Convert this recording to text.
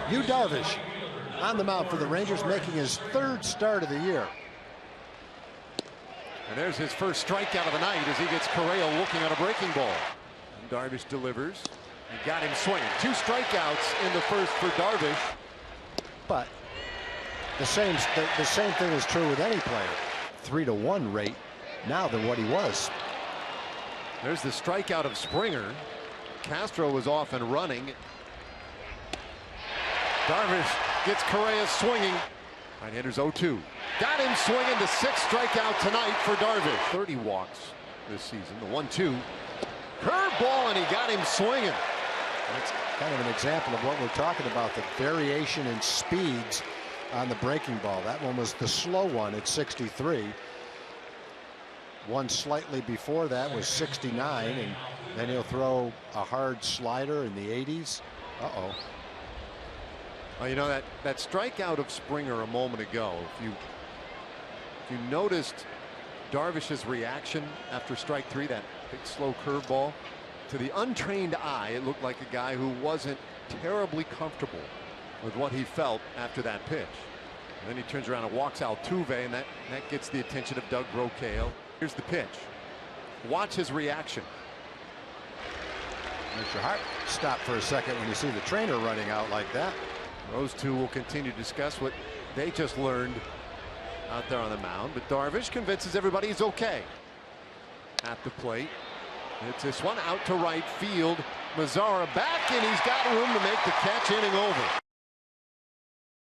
HOU Darvish on the mound for the Rangers, making his third start of the year. And there's his first strikeout of the night as he gets Correa looking at a breaking ball. And Darvish delivers and got him swinging. 2 strikeouts in the first for Darvish. But the same thing is true with any player. 3-to-1 rate now than what he was. There's the strikeout of Springer. Castro was off and running. Darvish gets Correa swinging. Right-handers 0-2. Got him swinging. The 6th strikeout tonight for Darvish. 30 walks this season. The 1-2. Curveball, and he got him swinging. That's kind of an example of what we're talking about, the variation in speeds on the breaking ball. That one was the slow one at 63. One slightly before that was 69, and then he'll throw a hard slider in the 80s. Uh-oh. Well, you know, that strikeout of Springer a moment ago, if you noticed Darvish's reaction after strike 3, that big slow curveball, to the untrained eye, it looked like a guy who wasn't terribly comfortable with what he felt after that pitch. And then he turns around and walks Altuve, and that gets the attention of Doug Brocail. Here's the pitch. Watch his reaction. Makes your heart stop for a second when you see the trainer running out like that. Those two will continue to discuss what they just learned out there on the mound. But Darvish convinces everybody he's okay. At the plate. It's this one out to right field. Mazara back, and he's got room to make the catch, inning over.